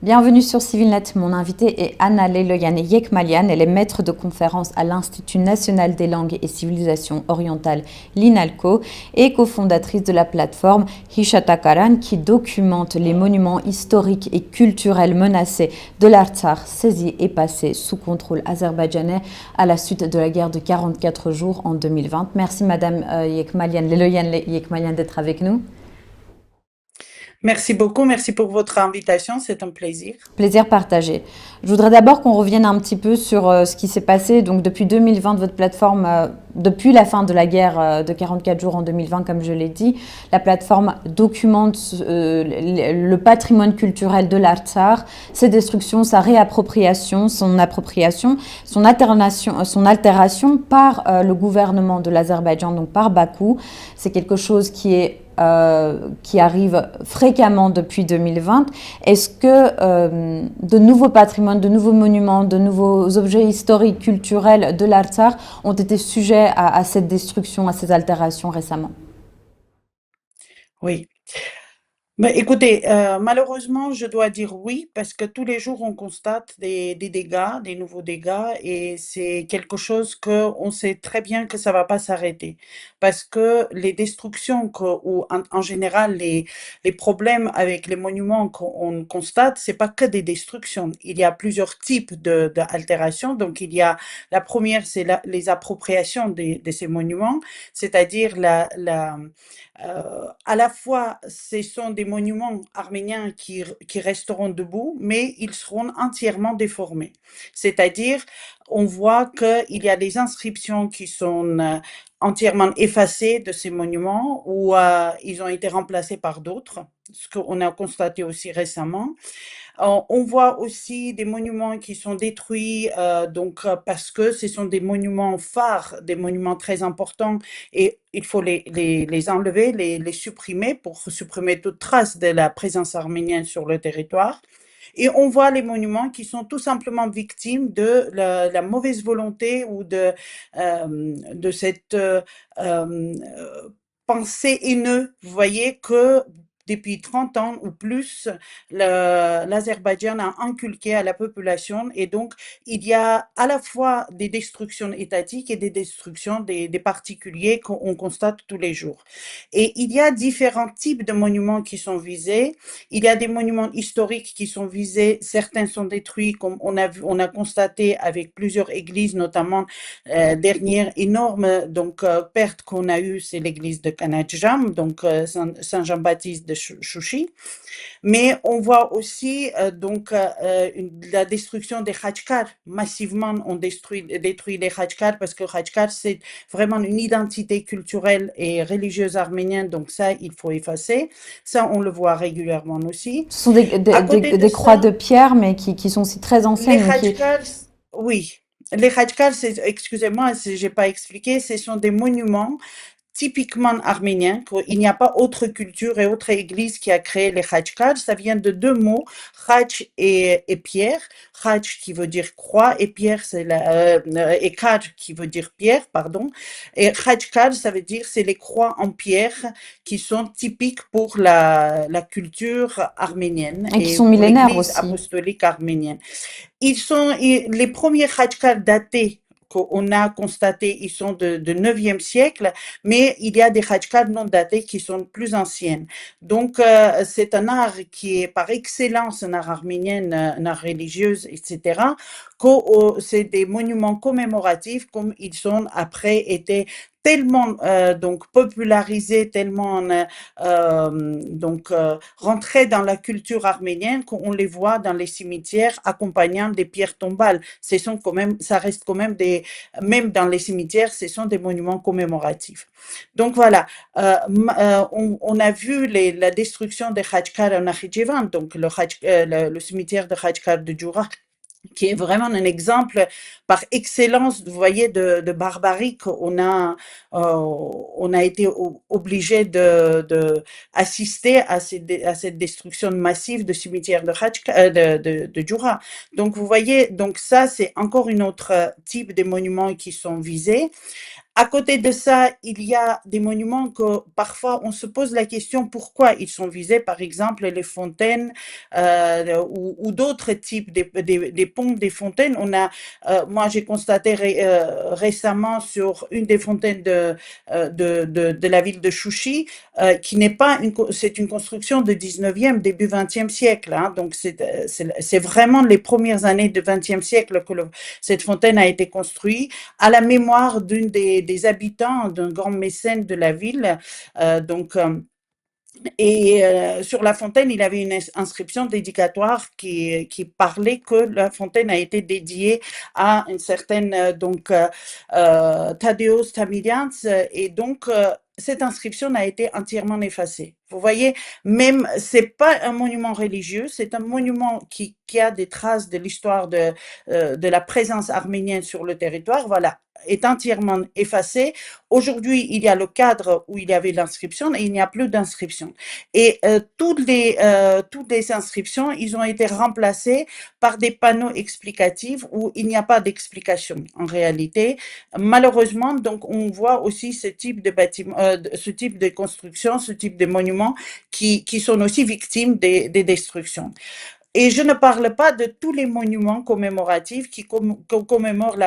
Bienvenue sur CivilNet. Mon invitée est Anna Leloyane Yekmalian. Elle est maître de conférence à l'Institut national des langues et civilisations orientales, l'INALCO, et cofondatrice de la plateforme Hishatakaran qui documente les monuments historiques et culturels menacés de l'Artsakh, saisis et passés sous contrôle azerbaïdjanais à la suite de la guerre de 44 jours en 2020. Merci Madame Yekmalian, Leloyane Yekmalian d'être avec nous. Merci beaucoup, merci pour votre invitation, c'est un plaisir. Plaisir partagé. Je voudrais d'abord qu'on revienne un petit peu sur ce qui s'est passé. Donc depuis 2020, votre plateforme, depuis la fin de la guerre de 44 jours en 2020, comme je l'ai dit, la plateforme documente le patrimoine culturel de l'Artsakh, ses destructions, sa réappropriation, son appropriation, son altération par le gouvernement de l'Azerbaïdjan, donc par Bakou. C'est quelque chose qui arrive fréquemment depuis 2020. Est-ce que de nouveaux patrimoines, de nouveaux monuments, de nouveaux objets historiques, culturels de l'Artsakh ont été sujets à cette destruction, à ces altérations récemment? Oui. Mais écoutez, malheureusement, je dois dire oui, parce que tous les jours, on constate des dégâts, des nouveaux dégâts, et c'est quelque chose que on sait très bien que ça va pas s'arrêter. Parce que les destructions ou en général, les problèmes avec les monuments qu'on constate, c'est pas que des destructions. Il y a plusieurs types d'altérations. Donc, il y a la première, c'est les appropriations de ces monuments, c'est-à-dire à la fois, ce sont des monuments arméniens qui resteront debout, mais ils seront entièrement déformés. C'est-à-dire, on voit qu'il y a des inscriptions qui sont entièrement effacées de ces monuments ou ils ont été remplacés par d'autres, ce qu'on a constaté aussi récemment. On voit aussi des monuments qui sont détruits, parce que ce sont des monuments phares, des monuments très importants et il faut les enlever, les supprimer pour supprimer toute trace de la présence arménienne sur le territoire. Et on voit les monuments qui sont tout simplement victimes de la mauvaise volonté ou de cette pensée haineuse. Vous voyez que depuis 30 ans ou plus, l'Azerbaïdjan a inculqué à la population et donc il y a à la fois des destructions étatiques et des destructions des particuliers qu'on constate tous les jours. Et il y a différents types de monuments qui sont visés. Il y a des monuments historiques qui sont visés, certains sont détruits, comme on a constaté avec plusieurs églises, notamment dernière énorme perte qu'on a eue, c'est l'église de Kanatjam, donc Saint-Jean-Baptiste de Chouchi. Mais on voit aussi la destruction des Khachkars. Massivement, on détruit les Khachkars parce que Khachkar, c'est vraiment une identité culturelle et religieuse arménienne. Donc ça, il faut effacer. Ça, on le voit régulièrement aussi. Ce sont À côté de des croix de ça, pierre, mais qui sont aussi très les anciennes. Mais qui... Khachkars, oui. Les Khachkars, excusez-moi si j'ai pas expliqué, ce sont des monuments typiquement arménien, qu'il n'y a pas autre culture et autre église qui a créé les Khachkars. Ça vient de deux mots, Khach et pierre. Khach qui veut dire croix et pierre, et Kar qui veut dire pierre, pardon. Et Khachkar, ça veut dire c'est les croix en pierre qui sont typiques pour la culture arménienne Et qui et sont pour millénaires l'église aussi. apostolique arménienne. Les premiers Khachkars datés qu'on a constaté, ils sont de 9e siècle, mais il y a des Khachkars non datés qui sont plus anciennes. Donc, c'est un art qui est par excellence un art arménien, un art religieux, etc. C'est des monuments commémoratifs comme ils sont après été tellement popularisés, tellement rentrés dans la culture arménienne qu'on les voit dans les cimetières accompagnant des pierres tombales. Ça reste quand même même dans les cimetières, ce sont des monuments commémoratifs. Donc voilà, on a vu la destruction des Khachkars en Nakhitchevan, donc le cimetière de Khachkar de Djoura, qui est vraiment un exemple par excellence, vous voyez, de barbarie on a été obligé de assister à cette destruction massive de cimetières de Djoura. Donc, vous voyez, donc ça, c'est encore une autre type de monuments qui sont visés. À côté de ça, il y a des monuments que parfois on se pose la question pourquoi ils sont visés, par exemple les fontaines ou d'autres types des ponts, des fontaines. Moi j'ai constaté récemment sur une des fontaines de la ville de Chouchi, qui n'est pas c'est une construction de 19e, début 20e siècle. Hein. Donc c'est vraiment les premières années du 20e siècle que cette fontaine a été construite à la mémoire d'une des habitants, d'un grand mécène de la ville. Donc, sur la fontaine, il avait une inscription dédicatoire qui parlait que la fontaine a été dédiée à une certaine Thaddeus Tamilians, et donc cette inscription a été entièrement effacée. Vous voyez, même c'est pas un monument religieux, c'est un monument qui a des traces de l'histoire de la présence arménienne sur le territoire. Voilà, est entièrement effacé. Aujourd'hui, il y a le cadre où il y avait l'inscription et il n'y a plus d'inscription. Et toutes les inscriptions, ils ont été remplacées par des panneaux explicatifs où il n'y a pas d'explication en réalité. Malheureusement, donc on voit aussi ce type de bâtiment, ce type de construction, ce type de monuments qui sont aussi victimes des destructions. Et je ne parle pas de tous les monuments commémoratifs qui commémorent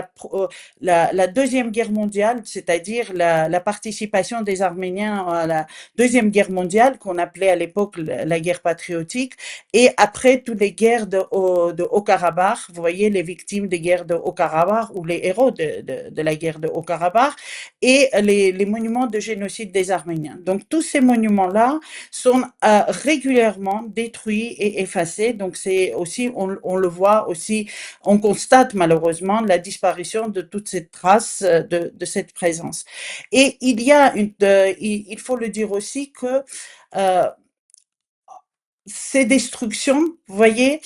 la Deuxième Guerre mondiale, c'est-à-dire la participation des Arméniens à la Deuxième Guerre mondiale, qu'on appelait à l'époque la guerre patriotique, et après toutes les guerres de Haut-Karabakh, vous voyez les victimes des guerres de Haut-Karabakh ou les héros de la guerre de Haut-Karabakh, et les monuments de génocide des Arméniens. Donc tous ces monuments-là sont régulièrement détruits et effacés. Donc c'est aussi, on le voit aussi, on constate malheureusement la disparition de toutes ces traces de cette présence. Et il faut le dire aussi que euh, ces destructions, vous voyez,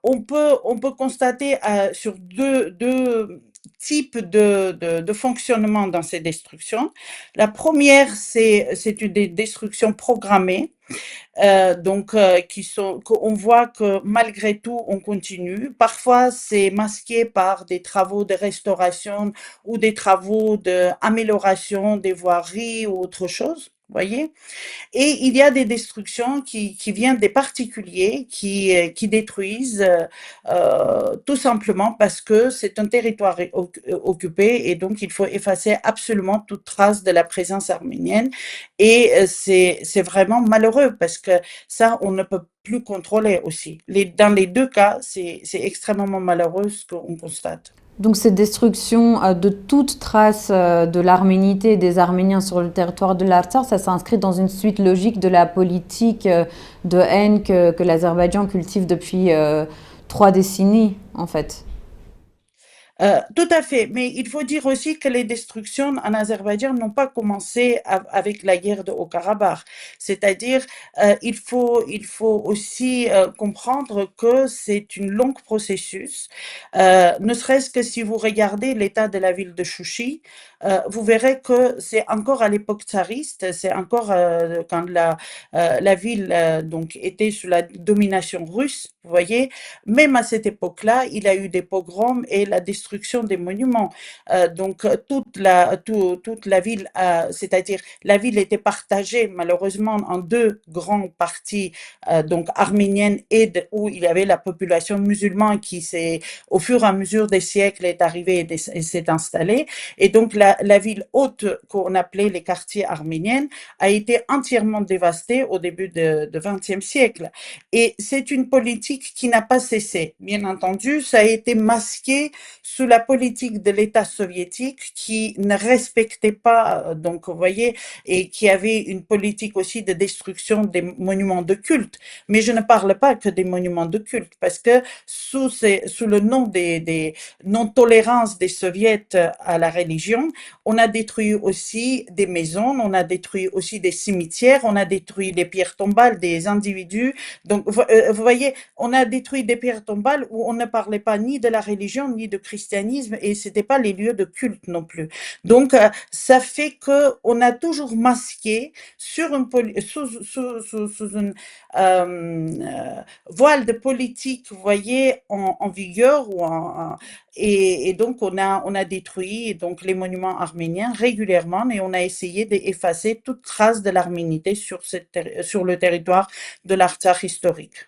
on peut constater sur deux types de fonctionnement dans ces destructions. La première, c'est une destruction programmée, qu'on voit que malgré tout, on continue. Parfois, c'est masqué par des travaux de restauration ou des travaux d'amélioration des voiries ou autre chose. Vous voyez? Et il y a des destructions qui viennent des particuliers qui détruisent tout simplement parce que c'est un territoire occupé et donc il faut effacer absolument toute trace de la présence arménienne. Et c'est vraiment malheureux parce que ça, on ne peut plus contrôler aussi. Dans les deux cas, c'est extrêmement malheureux ce qu'on constate. Donc cette destruction de toute trace de l'arménité et des Arméniens sur le territoire de l'Artsakh, ça s'inscrit dans une suite logique de la politique de haine que l'Azerbaïdjan cultive depuis 3 décennies, en fait. Tout à fait, mais il faut dire aussi que les destructions en Azerbaïdjan n'ont pas commencé avec la guerre de Haut-Karabakh. C'est-à-dire, il faut aussi comprendre que c'est un long processus. Ne serait-ce que si vous regardez l'état de la ville de Chouchi, vous verrez que c'est encore à l'époque tsariste, c'est encore quand la ville donc était sous la domination russe, vous voyez, même à cette époque-là, il y a eu des pogroms et la destruction des monuments. Toute la ville, c'est-à-dire la ville était partagée malheureusement en deux grandes parties, donc arménienne où il y avait la population musulmane qui au fur et à mesure des siècles, est arrivée et s'est installée. Et donc la ville haute qu'on appelait les quartiers arméniens a été entièrement dévastée au début du XXe siècle. Et c'est une politique qui n'a pas cessé. Bien entendu, ça a été masqué sous la politique de l'État soviétique qui ne respectait pas, donc vous voyez, et qui avait une politique aussi de destruction des monuments de culte. Mais je ne parle pas que des monuments de culte, parce que sous le nom des non-tolérances des soviets à la religion, on a détruit aussi des maisons, on a détruit aussi des cimetières, on a détruit des pierres tombales des individus. Donc, vous voyez, on a détruit des pierres tombales où on ne parlait pas ni de la religion, ni de christianisme, et c'était pas les lieux de culte non plus. Donc, ça fait que on a toujours masqué sur sous une voile de politique, vous voyez, en vigueur Et donc, on a détruit donc, les monuments arméniens régulièrement et on a essayé d'effacer toute trace de l'arménité sur le territoire de l'Artsakh historique.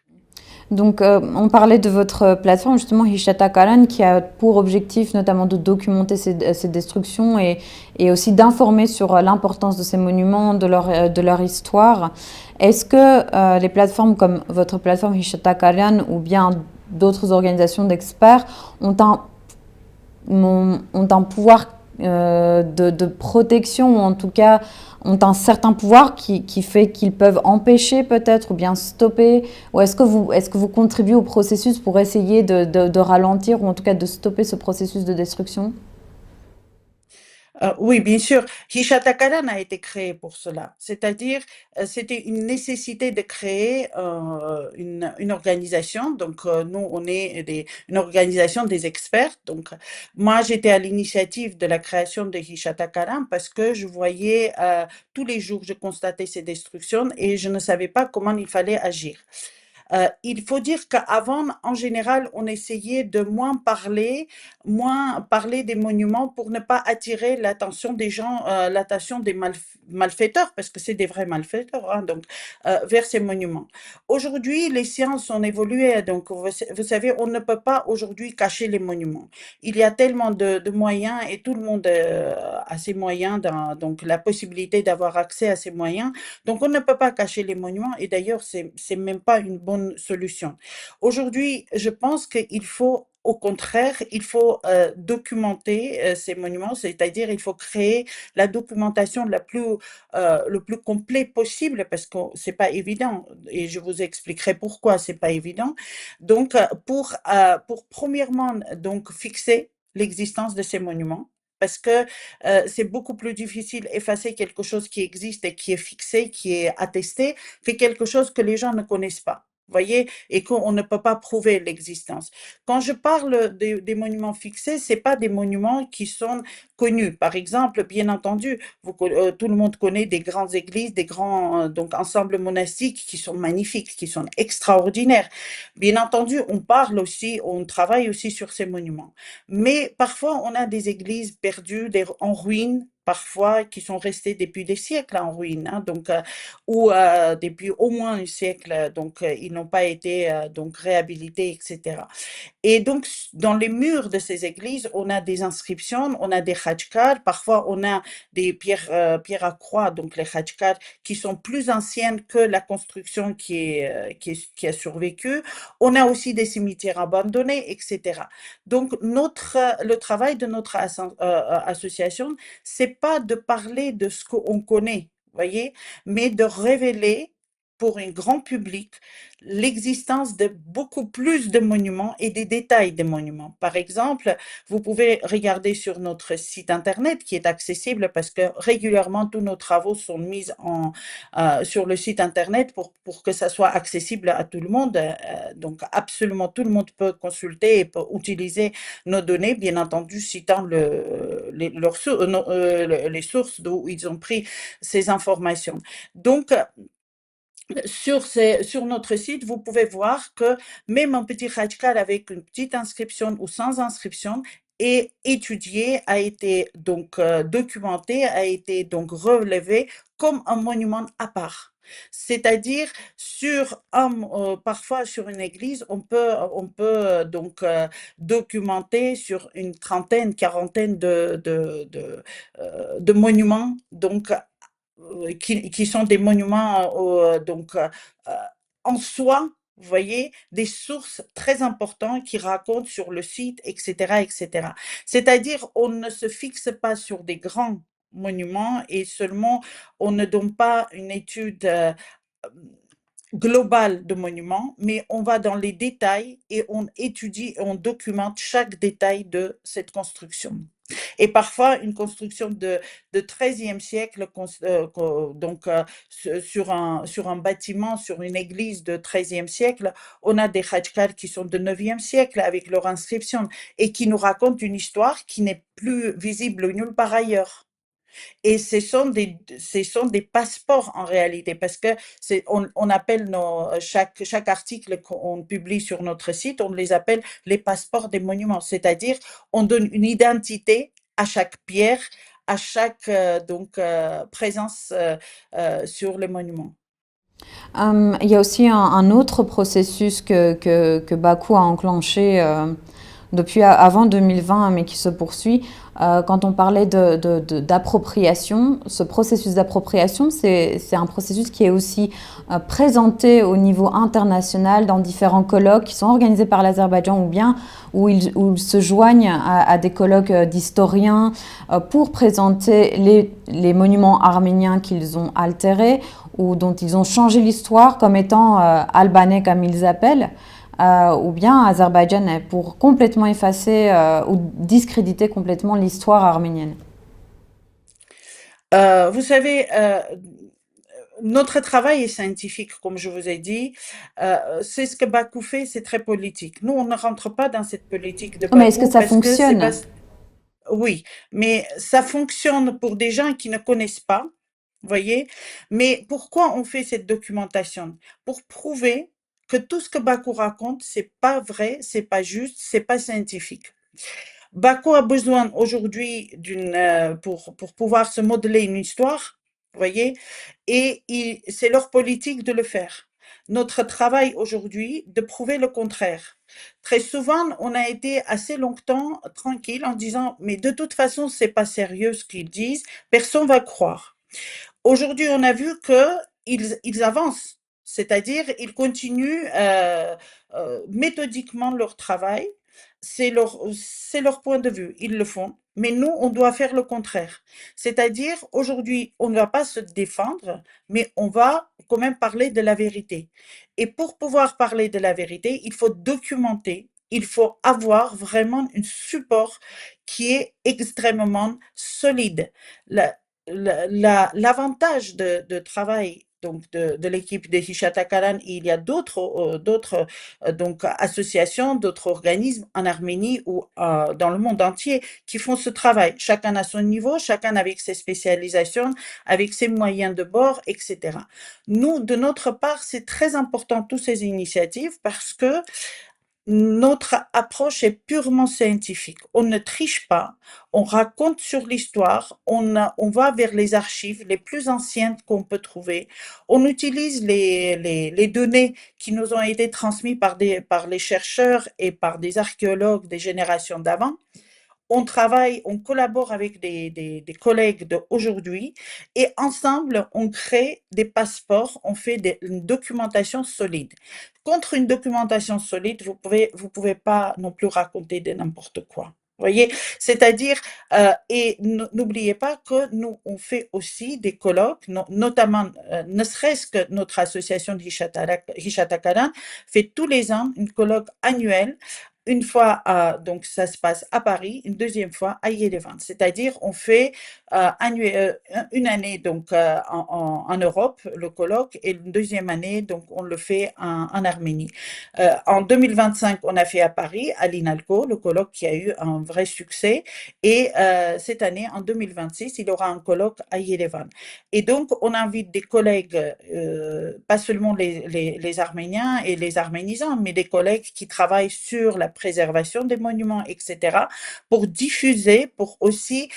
Donc, on parlait de votre plateforme, justement, Hishata Kalan, qui a pour objectif notamment de documenter ces destructions et aussi d'informer sur l'importance de ces monuments, de leur histoire. Est-ce que les plateformes comme votre plateforme Hishata Kalan ou bien d'autres organisations d'experts ont un pouvoir de protection, ou en tout cas ont un certain pouvoir qui fait qu'ils peuvent empêcher peut-être ou bien stopper? Ou est-ce que vous contribuez au processus pour essayer de ralentir ou en tout cas de stopper ce processus de destruction? Oui, bien sûr. Hishatacalan a été créé pour cela. C'est-à-dire, c'était une nécessité de créer une organisation. Donc, nous, on est une organisation des experts. Donc, moi, j'étais à l'initiative de la création de Hishatacalan parce que je voyais tous les jours, je constatais ces destructions et je ne savais pas comment il fallait agir. Il faut dire qu'avant, en général, on essayait de moins parler des monuments pour ne pas attirer l'attention des gens, l'attention des malfaiteurs, parce que c'est des vrais malfaiteurs, hein, donc, vers ces monuments. Aujourd'hui, les sciences ont évolué, donc vous savez, on ne peut pas aujourd'hui cacher les monuments. Il y a tellement de moyens et tout le monde a ces moyens, donc la possibilité d'avoir accès à ces moyens. Donc, on ne peut pas cacher les monuments et d'ailleurs, c'est même pas une bonne solution. Aujourd'hui, je pense qu'il faut au contraire, il faut documenter ces monuments, c'est-à-dire il faut créer la documentation le plus complet possible parce que c'est pas évident et je vous expliquerai pourquoi c'est pas évident. Donc pour premièrement donc fixer l'existence de ces monuments parce que c'est beaucoup plus difficile effacer quelque chose qui existe et qui est fixé, qui est attesté, que quelque chose que les gens ne connaissent pas. Voyez, et qu'on ne peut pas prouver l'existence. Quand je parle des monuments fixés, c'est pas des monuments qui sont connus. Par exemple, bien entendu, tout le monde connaît des grandes églises, des grands donc ensembles monastiques qui sont magnifiques, qui sont extraordinaires. Bien entendu, on parle aussi, on travaille aussi sur ces monuments. Mais parfois, on a des églises perdues, en ruine, parfois qui sont restées depuis des siècles en ruine, hein, donc ou depuis au moins un siècle, donc ils n'ont pas été donc réhabilités, etc. Et donc, dans les murs de ces églises, on a des inscriptions, on a des khachkars, parfois on a des pierres à croix, donc les khachkars, qui sont plus anciennes que la construction qui a survécu. On a aussi des cimetières abandonnés, etc. Donc, le travail de notre association, c'est pas de parler de ce qu'on connaît, voyez, mais de révéler pour un grand public l'existence de beaucoup plus de monuments et des détails des monuments. Par exemple, vous pouvez regarder sur notre site internet qui est accessible parce que régulièrement tous nos travaux sont mis sur le site internet pour que ça soit accessible à tout le monde. Donc absolument tout le monde peut consulter et peut utiliser nos données, bien entendu citant les sources d'où ils ont pris ces informations. Donc, sur notre site, vous pouvez voir que même un petit khachkar avec une petite inscription ou sans inscription est étudié, a été donc documenté, a été donc relevé comme un monument à part. C'est-à-dire parfois sur une église, on peut donc documenter sur une trentaine, quarantaine de monuments donc qui sont des monuments donc en soi, vous voyez, des sources très importantes qui racontent sur le site, etc., etc. C'est-à-dire, on ne se fixe pas sur des grands monuments et seulement on ne donne pas une étude globale de monuments, mais on va dans les détails et on étudie, on documente chaque détail de cette construction. Et parfois, une construction de 13e siècle, donc sur un bâtiment, sur une église de 13e siècle, on a des khachkars qui sont de 9e siècle avec leur inscription et qui nous racontent une histoire qui n'est plus visible nulle part ailleurs. Et ce sont des passeports en réalité, parce que on appelle chaque article qu'on publie sur notre site, on les appelle les passeports des monuments. C'est-à-dire, on donne une identité à chaque pierre, à chaque présence sur le monument. Il y a aussi un autre processus que Bakou a enclenché depuis avant 2020, mais qui se poursuit. Quand on parlait d'appropriation, ce processus d'appropriation, c'est un processus qui est aussi présenté au niveau international dans différents colloques qui sont organisés par l'Azerbaïdjan ou bien où ils se joignent à des colloques d'historiens pour présenter les monuments arméniens qu'ils ont altérés ou dont ils ont changé l'histoire comme étant albanais comme ils appellent. Ou bien azerbaïdjanais pour complètement effacer ou discréditer complètement l'histoire arménienne. Vous savez, notre travail est scientifique, comme je vous ai dit. C'est ce que Bakou fait, c'est très politique. Nous, on ne rentre pas dans cette politique de Oh, mais est-ce que Bakou ça parce que c'est pas. fonctionne? Oui, mais ça fonctionne pour des gens qui ne connaissent pas, vous voyez. Mais pourquoi on fait cette documentation? Pour prouver que tout ce que Bakou raconte, c'est pas vrai, c'est pas juste, c'est pas scientifique. Bakou a besoin aujourd'hui pour pouvoir se modeler une histoire, vous voyez, et c'est leur politique de le faire. Notre travail aujourd'hui, de prouver le contraire. Très souvent, on a été assez longtemps tranquille en disant, mais de toute façon, c'est pas sérieux ce qu'ils disent, personne va croire. Aujourd'hui, on a vu qu'ils avancent, c'est-à-dire ils continuent méthodiquement leur travail. C'est leur point de vue, ils le font. Mais nous, on doit faire le contraire. C'est-à-dire, aujourd'hui, on ne va pas se défendre, mais on va quand même parler de la vérité. Et pour pouvoir parler de la vérité, il faut documenter, il faut avoir vraiment un support qui est extrêmement solide. La- L'avantage de travail donc de l'équipe de Hishata Kalan, il y a d'autres donc associations, d'autres organismes en Arménie ou dans le monde entier qui font ce travail. Chacun à son niveau, chacun avec ses spécialisations, avec ses moyens de bord, etc. Nous, de notre part, c'est très important toutes ces initiatives parce que notre approche est purement scientifique. On ne triche pas, on raconte sur l'histoire, on va vers les archives les plus anciennes qu'on peut trouver. On utilise les données qui nous ont été transmises par les chercheurs et par des archéologues des générations d'avant. On travaille, on collabore avec des collègues d'aujourd'hui et ensemble, on crée des passeports, on fait une documentation solide. Contre une documentation solide, vous pouvez pas non plus raconter de n'importe quoi. Vous voyez, c'est-à-dire, et n'oubliez pas que nous, on fait aussi des colloques, notamment, ne serait-ce que notre association de Hishata Karan fait tous les ans une colloque annuelle une fois, donc ça se passe à Paris, une deuxième fois à Yerevan. C'est-à-dire, on fait une année donc en Europe, le colloque, et une deuxième année, donc on le fait en Arménie. En 2025, on a fait à Paris, à l'INALCO, le colloque qui a eu un vrai succès. Et cette année, en 2026, il y aura un colloque à Yerevan. Et donc, on invite des collègues, pas seulement les Arméniens et les arménisants, mais des collègues qui travaillent sur la préservation des monuments, etc., pour diffuser, pour aussi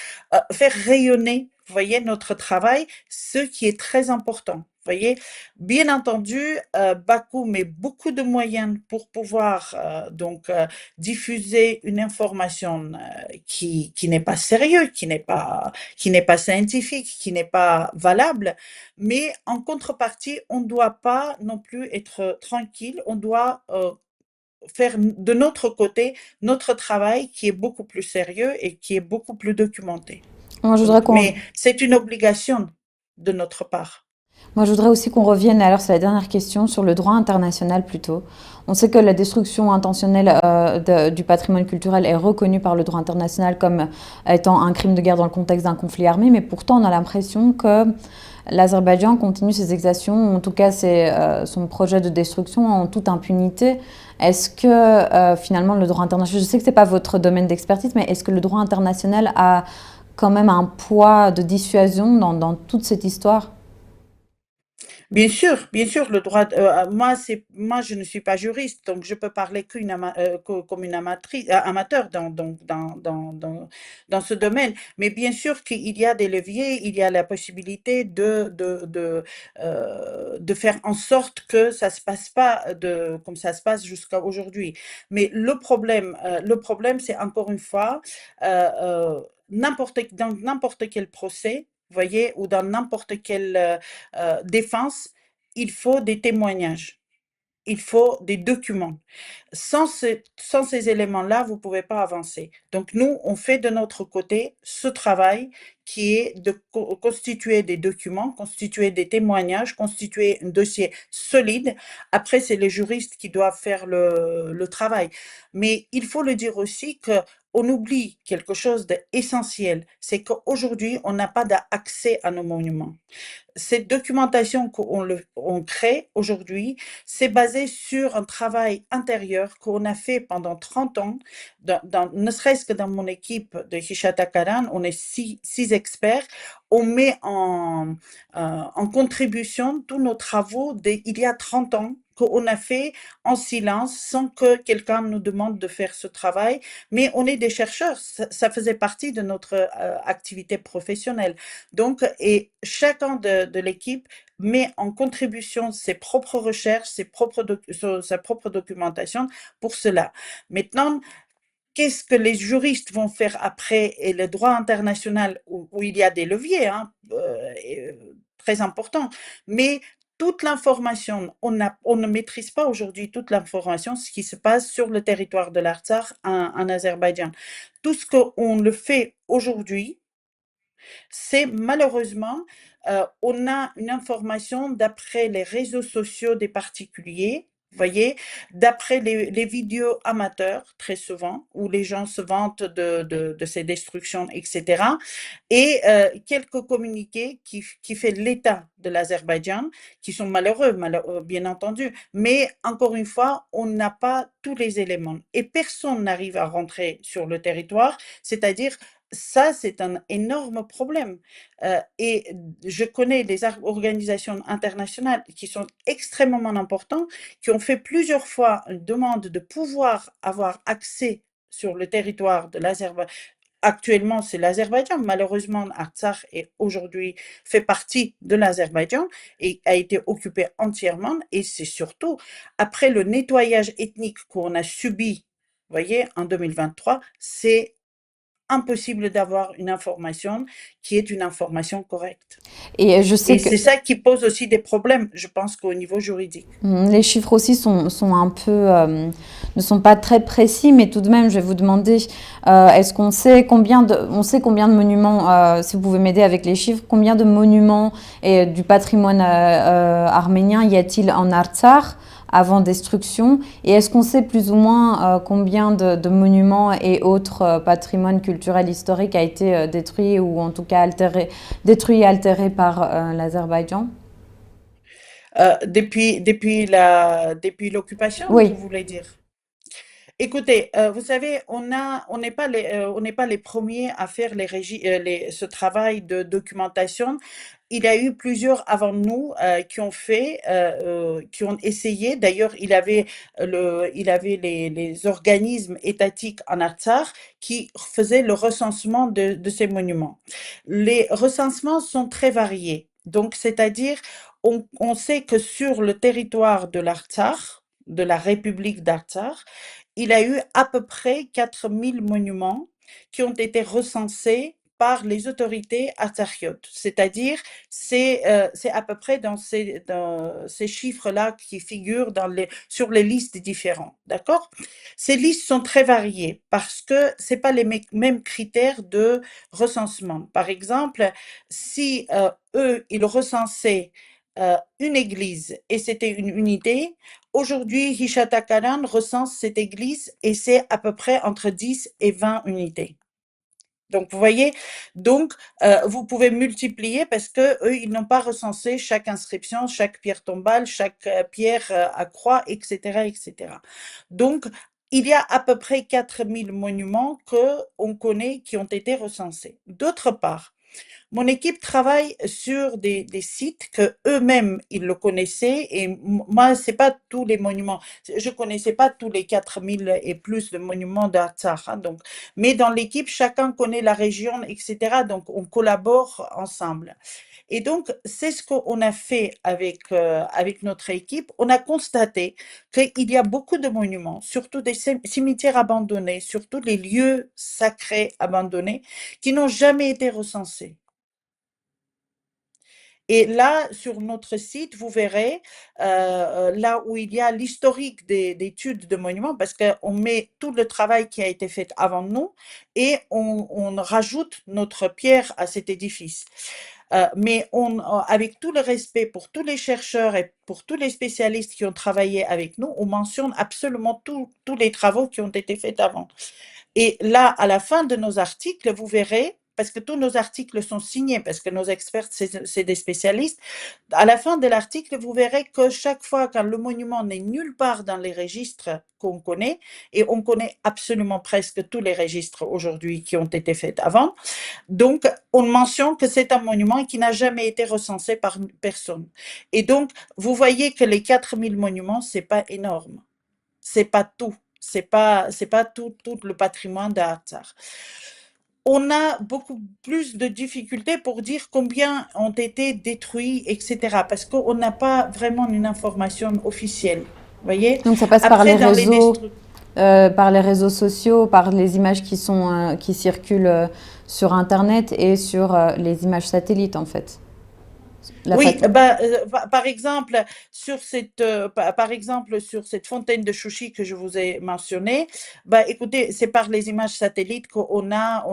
faire rayonner, vous voyez, notre travail, ce qui est très important. Vous voyez, bien entendu, Bakou met beaucoup de moyens pour pouvoir diffuser une information qui n'est pas sérieuse, qui n'est pas scientifique, qui n'est pas valable, mais en contrepartie, on ne doit pas non plus être tranquille, on doit faire de notre côté notre travail qui est beaucoup plus sérieux et qui est beaucoup plus documenté. Moi, je voudrais Donc, qu'on mais c'est une obligation de notre part. Moi, je voudrais aussi qu'on revienne, alors c'est la dernière question, sur le droit international plutôt. On sait que la destruction intentionnelle du patrimoine culturel est reconnue par le droit international comme étant un crime de guerre dans le contexte d'un conflit armé, mais pourtant on a l'impression que l'Azerbaïdjan continue ses exactions, en tout cas son projet de destruction en toute impunité. Est-ce que finalement le droit international, je sais que ce n'est pas votre domaine d'expertise, mais est-ce que le droit international a quand même un poids de dissuasion dans toute cette histoire? Bien sûr, le droit. Moi, je ne suis pas juriste, donc je peux parler comme une amateur dans ce domaine. Mais bien sûr qu'il y a des leviers, il y a la possibilité de faire en sorte que ça se passe pas comme ça se passe jusqu'à aujourd'hui. Mais le problème, c'est encore une fois, dans n'importe quel procès, vous voyez, ou dans n'importe quelle défense, il faut des témoignages, il faut des documents. Sans ces éléments-là, vous ne pouvez pas avancer. Donc nous, on fait de notre côté ce travail qui est de constituer des documents, constituer des témoignages, constituer un dossier solide. Après, c'est les juristes qui doivent faire le travail. Mais il faut le dire aussi que on oublie quelque chose d'essentiel, c'est qu'aujourd'hui, on n'a pas d'accès à nos monuments. Cette documentation on crée aujourd'hui, c'est basé sur un travail intérieur qu'on a fait pendant 30 ans, ne serait-ce que dans mon équipe de Hishata Karan, on est six experts, on met en contribution tous nos travaux d'il y a 30 ans qu'on a fait en silence sans que quelqu'un nous demande de faire ce travail, mais on est des chercheurs, ça faisait partie de notre activité professionnelle. Donc, et chacun de l'équipe met en contribution ses propres recherches, sa propre documentation pour cela. Maintenant, qu'est-ce que les juristes vont faire après et le droit international où il y a des leviers très importants, mais toute l'information, on ne maîtrise pas aujourd'hui toute l'information, ce qui se passe sur le territoire de l'Artsakh en Azerbaïdjan. Tout ce qu'on le fait aujourd'hui, c'est malheureusement, on a une information d'après les réseaux sociaux des particuliers, vous voyez, d'après les vidéos amateurs, très souvent, où les gens se vantent de ces destructions, etc. Et quelques communiqués qui fait l'État de l'Azerbaïdjan, qui sont bien entendu. Mais encore une fois, on n'a pas tous les éléments. Et personne n'arrive à rentrer sur le territoire, c'est-à-dire ça, c'est un énorme problème. Et je connais des organisations internationales qui sont extrêmement importantes, qui ont fait plusieurs fois une demande de pouvoir avoir accès sur le territoire de l'Azerbaïdjan. Actuellement, c'est l'Azerbaïdjan. Malheureusement, Artsakh est aujourd'hui fait partie de l'Azerbaïdjan et a été occupé entièrement. Et c'est surtout après le nettoyage ethnique qu'on a subi, vous voyez, en 2023, c'est impossible d'avoir une information qui est une information correcte. Et je Et sais que c'est ça qui pose aussi des problèmes, je pense qu'au niveau juridique. les chiffres aussi sont un peu, ne sont pas très précis, mais tout de même, je vais vous demander, est-ce qu'on sait on sait combien de monuments, si vous pouvez m'aider avec les chiffres, combien de monuments et du patrimoine arménien y a-t-il en Artsakh avant destruction? Et est-ce qu'on sait plus ou moins combien de monuments et autres patrimoines culturels historiques a été détruit ou en tout cas détruit et altéré par l'Azerbaïdjan? Depuis l'occupation, Oui. vous voulez dire? Écoutez, vous savez, on n'est pas les premiers à faire ce travail de documentation. Il y a eu plusieurs avant nous qui ont essayé. D'ailleurs, il avait les organismes étatiques en Artsakh qui faisaient le recensement de ces monuments. Les recensements sont très variés. Donc, c'est-à-dire, on sait que sur le territoire de l'Artsakh, de la République d'Artsakh, il a eu à peu près 4000 monuments qui ont été recensés par les autorités artsakiotes. C'est-à-dire, c'est à peu près dans ces chiffres-là qui figurent sur les listes différentes. D'accord? Ces listes sont très variées parce que c'est pas les mêmes critères de recensement. Par exemple, si eux, ils recensaient une église et c'était une unité, aujourd'hui, Hishata Karan recense cette église et c'est à peu près entre 10 et 20 unités. Donc, vous voyez, donc vous pouvez multiplier parce que eux, ils n'ont pas recensé chaque inscription, chaque pierre tombale, chaque pierre à croix, etc., etc. Donc, il y a à peu près 4000 monuments que on connaît qui ont été recensés. D'autre part, mon équipe travaille sur des sites que eux-mêmes ils le connaissaient et moi c'est pas tous les monuments, je connaissais pas tous les 4000 et plus de monuments d'Artsakh, hein, donc mais dans l'équipe chacun connaît la région, etc., donc on collabore ensemble. Et donc, c'est ce qu'on a fait avec notre équipe. On a constaté qu'il y a beaucoup de monuments, surtout des cimetières abandonnés, surtout les lieux sacrés abandonnés, qui n'ont jamais été recensés. Et là, sur notre site, vous verrez là où il y a l'historique d'études de monuments, parce qu'on met tout le travail qui a été fait avant nous et on rajoute notre pierre à cet édifice. Mais avec tout le respect pour tous les chercheurs et pour tous les spécialistes qui ont travaillé avec nous, on mentionne absolument tous les travaux qui ont été faits avant. Et là, à la fin de nos articles, vous verrez, parce que tous nos articles sont signés, parce que nos experts, c'est des spécialistes, à la fin de l'article, vous verrez que chaque fois quand le monument n'est nulle part dans les registres qu'on connaît, et on connaît absolument presque tous les registres aujourd'hui qui ont été faits avant, donc on mentionne que c'est un monument qui n'a jamais été recensé par personne. Et donc, vous voyez que les 4000 monuments, c'est pas énorme. C'est pas tout. C'est pas tout le patrimoine d'Artsakh. On a beaucoup plus de difficultés pour dire combien ont été détruits, etc. Parce qu'on n'a pas vraiment une information officielle. Vous voyez? Donc ça passe Après, dans les destructions. par les réseaux sociaux, par les images qui circulent sur Internet et sur les images satellites en fait. La Oui, fat- bah, par exemple, par exemple, sur cette fontaine de Chouchi que je vous ai mentionnée, bah, écoutez, c'est par les images satellites qu'on a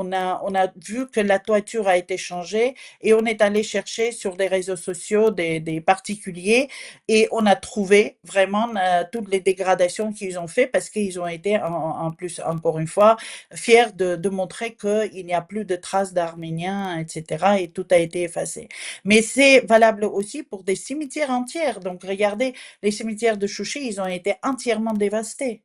vu que la toiture a été changée et on est allé chercher sur des réseaux sociaux des particuliers et on a trouvé vraiment toutes les dégradations qu'ils ont fait parce qu'ils ont été en plus, encore une fois, fiers de montrer qu'il n'y a plus de traces d'Arméniens, etc. et tout a été effacé. Mais c'est valable aussi pour des cimetières entiers. Donc, regardez, les cimetières de Chouchi, ils ont été entièrement dévastés.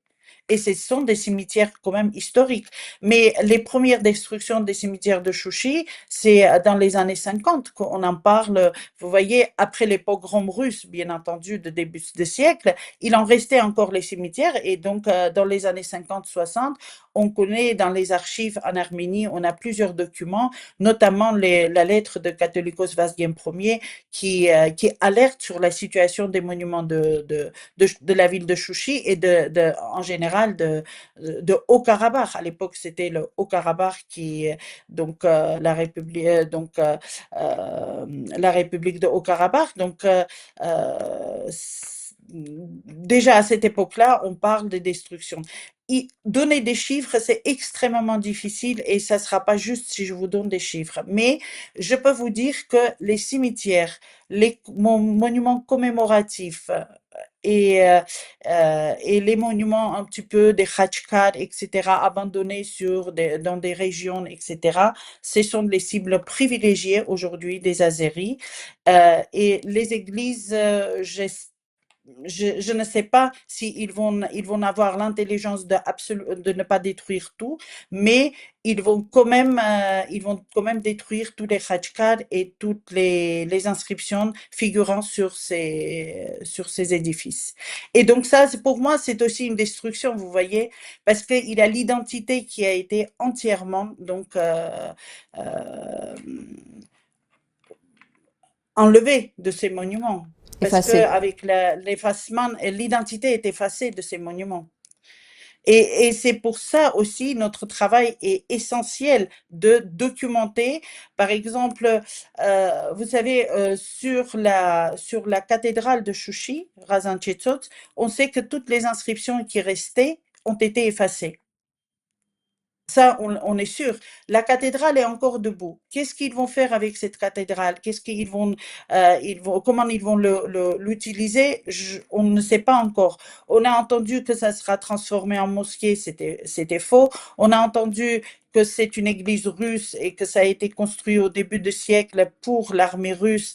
Et ce sont des cimetières quand même historiques. Mais les premières destructions des cimetières de Chouchi, c'est dans les années 50 qu'on en parle. Vous voyez, après les pogroms russes, bien entendu, de début de siècle, il en restait encore les cimetières. Et donc, dans les années 50-60, on connaît dans les archives en Arménie, on a plusieurs documents, notamment la lettre de Catholicos Vazgen Ier qui alerte sur la situation des monuments de la ville de Chouchi et en général de Haut-Karabakh. À l'époque, c'était le Haut-Karabakh donc la République, la République de Haut-Karabakh. Donc, déjà à cette époque-là, on parle de destruction. Donner des chiffres, c'est extrêmement difficile et ça ne sera pas juste si je vous donne des chiffres. Mais je peux vous dire que les cimetières, les monuments commémoratifs et les monuments un petit peu des Khachkar, etc., abandonnés dans des régions, etc., ce sont les cibles privilégiées aujourd'hui des Azéris. Et les églises, je ne sais pas s'ils vont avoir l'intelligence de ne pas détruire tout, mais ils vont quand même détruire tous les khachkars et toutes les inscriptions figurant sur ces édifices. Et donc ça, pour moi, c'est aussi une destruction, vous voyez, parce qu'il y a l'identité qui a été entièrement donc euh, enlevée de ces monuments. Parce Effacé. qu'avec l'effacement, l'identité est effacée de ces monuments. Et c'est pour ça aussi notre travail est essentiel de documenter. Par exemple, vous savez, sur la cathédrale de Chouchi, Razan Tchetzot, on sait que toutes les inscriptions qui restaient ont été effacées. Ça, on est sûr. La cathédrale est encore debout. Qu'est-ce qu'ils vont faire avec cette cathédrale? Comment ils vont l'utiliser? On ne sait pas encore. On a entendu que ça sera transformé en mosquée, c'était faux. On a entendu que c'est une église russe et que ça a été construit au début du siècle pour l'armée russe,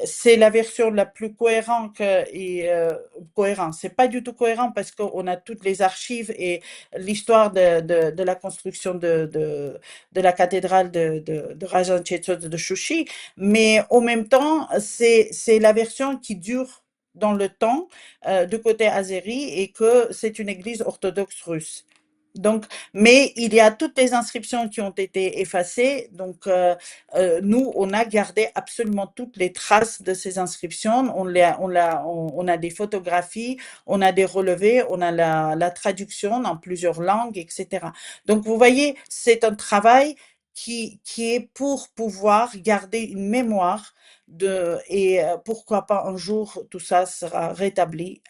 c'est la version la plus cohérente et cohérent. C'est pas du tout cohérent parce qu'on a toutes les archives et l'histoire de la construction de la cathédrale de Rajan Chethos de Chouchi, mais en même temps, c'est la version qui dure dans le temps du côté azéri et que c'est une église orthodoxe russe. Donc, mais il y a toutes les inscriptions qui ont été effacées. Donc, nous, on a gardé absolument toutes les traces de ces inscriptions. On a des photographies, on a des relevés, on a la traduction dans plusieurs langues, etc. Donc, vous voyez, c'est un travail qui est pour pouvoir garder une mémoire et pourquoi pas un jour tout ça sera rétabli.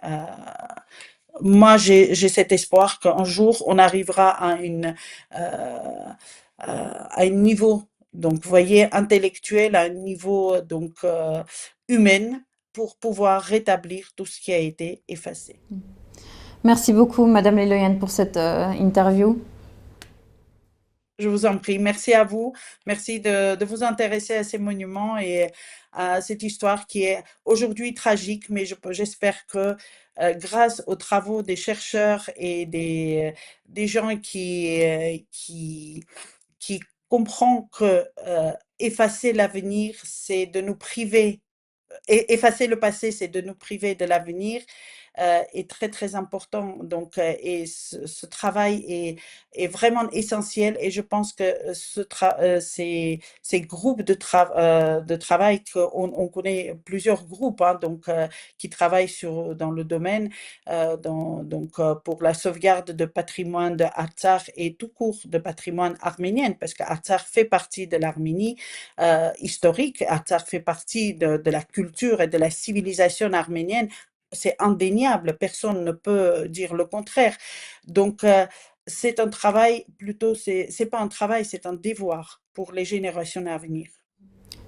Moi, j'ai cet espoir qu'un jour, on arrivera à un niveau, donc, vous voyez, intellectuel, à un niveau, donc, humain, pour pouvoir rétablir tout ce qui a été effacé. Merci beaucoup, Madame Leloyan, pour cette interview. Je vous en prie. Merci à vous. Merci de vous intéresser à ces monuments et à cette histoire qui est aujourd'hui tragique, mais j'espère que grâce aux travaux des chercheurs et des gens qui comprennent que effacer l'avenir, c'est de nous priver effacer le passé, c'est de nous priver de l'avenir, est très, très important. Donc, et ce travail est vraiment essentiel et je pense que ces groupes de travail, on connaît plusieurs groupes hein, donc, qui travaillent dans le domaine, donc, pour la sauvegarde de patrimoine de Artsakh et tout court de patrimoine arménien, parce que Artsakh fait partie de l'Arménie historique. Artsakh fait partie de la culture et de la civilisation arménienne. C'est indéniable, personne ne peut dire le contraire. Donc, c'est un travail plutôt, c'est pas un travail, c'est un devoir pour les générations à venir.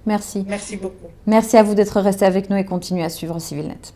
Merci. Merci beaucoup. Merci à vous d'être resté avec nous et continuez à suivre CivilNet.